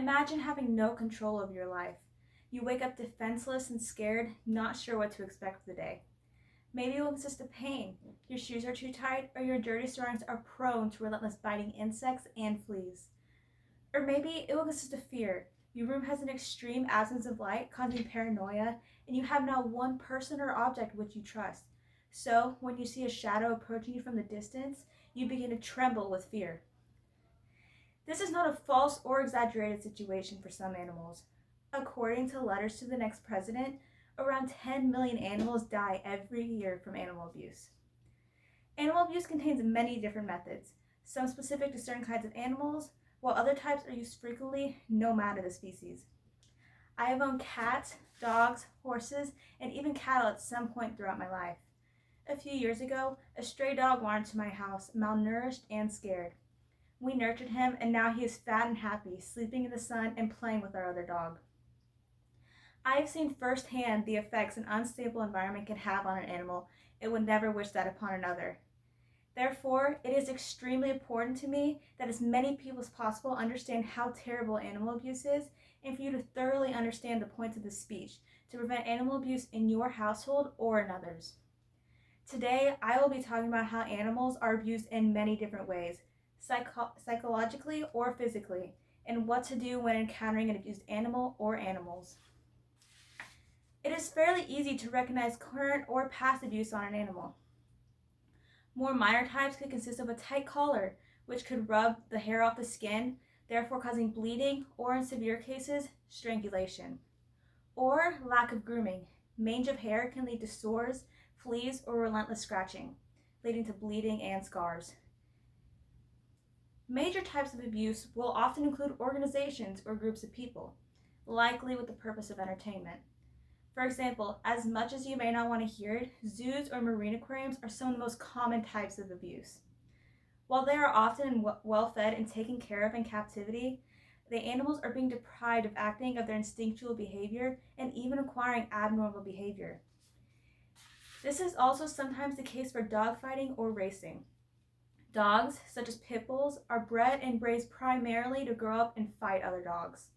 Imagine having no control over your life. You wake up defenseless and scared, not sure what to expect for the day. Maybe it will consist of pain, your shoes are too tight, or your dirty surroundings are prone to relentless biting insects and fleas. Or maybe it will consist of fear. Your room has an extreme absence of light, causing paranoia, and you have not one person or object which you trust. So, when you see a shadow approaching you from the distance, you begin to tremble with fear. This is not a false or exaggerated situation for some animals. According to Letters to the Next President, around 10 million animals die every year from animal abuse. Animal abuse contains many different methods, some specific to certain kinds of animals, while other types are used frequently no matter the species. I have owned cats, dogs, horses, and even cattle at some point throughout my life. A few years ago, a stray dog wandered to my house, malnourished and scared. We nurtured him, and now he is fat and happy, sleeping in the sun and playing with our other dog. I have seen firsthand the effects an unstable environment can have on an animal and would never wish that upon another. Therefore, it is extremely important to me that as many people as possible understand how terrible animal abuse is, and for you to thoroughly understand the points of this speech to prevent animal abuse in your household or in others. Today, I will be talking about how animals are abused in many different ways, psychologically or physically, and what to do when encountering an abused animal or animals. It is fairly easy to recognize current or past abuse on an animal. More minor types could consist of a tight collar, which could rub the hair off the skin, therefore causing bleeding, or in severe cases, strangulation. Or lack of grooming. Mange of hair can lead to sores, fleas, or relentless scratching, leading to bleeding and scars. Major types of abuse will often include organizations or groups of people, likely with the purpose of entertainment. For example, as much as you may not want to hear it, zoos or marine aquariums are some of the most common types of abuse. While they are often well fed and taken care of in captivity, the animals are being deprived of acting of their instinctual behavior and even acquiring abnormal behavior. This is also sometimes the case for dogfighting or racing. Dogs, such as pit bulls, are bred and raised primarily to grow up and fight other dogs.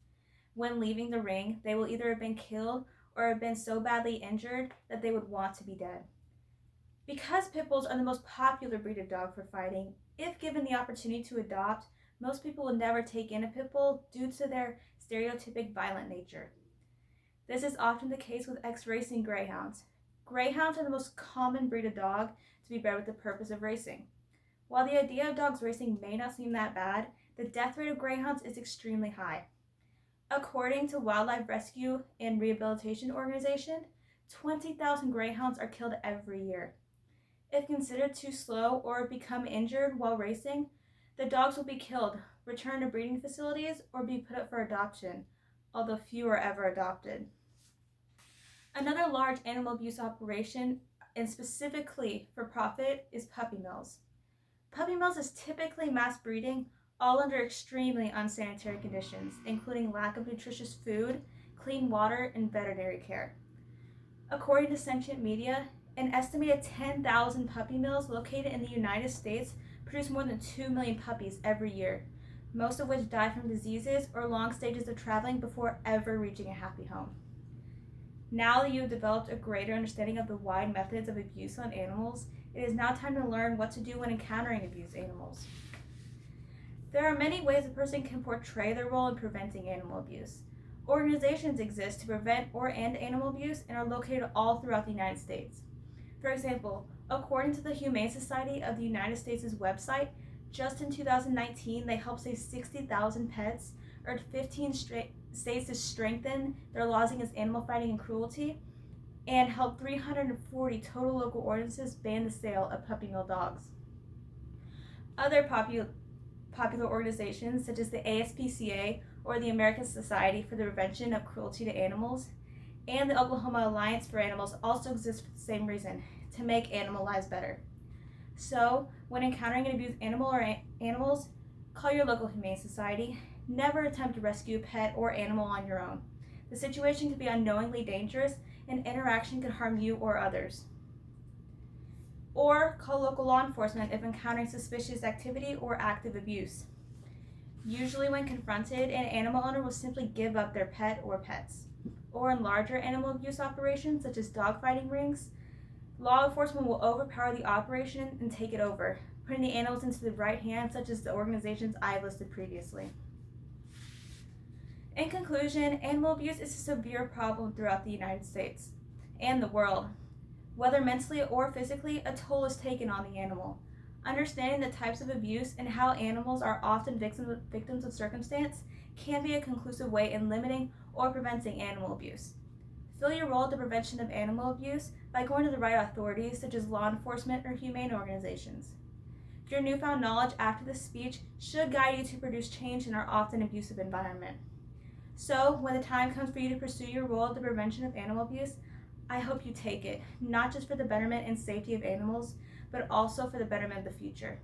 When leaving the ring, they will either have been killed or have been so badly injured that they would want to be dead. Because pit bulls are the most popular breed of dog for fighting, if given the opportunity to adopt, most people will never take in a pit bull due to their stereotypic violent nature. This is often the case with ex-racing greyhounds. Greyhounds are the most common breed of dog to be bred with the purpose of racing. While the idea of dogs racing may not seem that bad, the death rate of greyhounds is extremely high. According to Wildlife Rescue and Rehabilitation Organization, 20,000 greyhounds are killed every year. If considered too slow or become injured while racing, the dogs will be killed, returned to breeding facilities, or be put up for adoption, although few are ever adopted. Another large animal abuse operation, and specifically for profit, is puppy mills. Puppy mills is typically mass breeding, all under extremely unsanitary conditions, including lack of nutritious food, clean water, and veterinary care. According to Sentient Media, an estimated 10,000 puppy mills located in the United States produce more than 2 million puppies every year, most of which die from diseases or long stages of traveling before ever reaching a happy home. Now that you have developed a greater understanding of the wide methods of abuse on animals, it is now time to learn what to do when encountering abused animals. There are many ways a person can portray their role in preventing animal abuse. Organizations exist to prevent or end animal abuse and are located all throughout the United States. For example, according to the Humane Society of the United States' website, just in 2019, they helped save 60,000 pets, urged 15 states to strengthen their laws against animal fighting and cruelty, and helped 340 total local ordinances ban the sale of puppy mill dogs. Other popular organizations, such as the ASPCA or the American Society for the Prevention of Cruelty to Animals, and the Oklahoma Alliance for Animals, also exist for the same reason, to make animal lives better. So, when encountering an abused animal or animals, call your local Humane Society. Never attempt to rescue a pet or animal on your own. The situation could be unknowingly dangerous, and interaction could harm you or others. Or call local law enforcement if encountering suspicious activity or active abuse. Usually, when confronted, an animal owner will simply give up their pet or pets. Or in larger animal abuse operations, such as dogfighting rings, law enforcement will overpower the operation and take it over, putting the animals into the right hands, such as the organizations I listed previously. In conclusion, animal abuse is a severe problem throughout the United States and the world. Whether mentally or physically, a toll is taken on the animal. Understanding the types of abuse and how animals are often victims of circumstance can be a conclusive way in limiting or preventing animal abuse. Fill your role at the prevention of animal abuse by going to the right authorities, such as law enforcement or humane organizations. Your newfound knowledge after this speech should guide you to produce change in our often abusive environment. So, when the time comes for you to pursue your role at the prevention of animal abuse, I hope you take it, not just for the betterment and safety of animals, but also for the betterment of the future.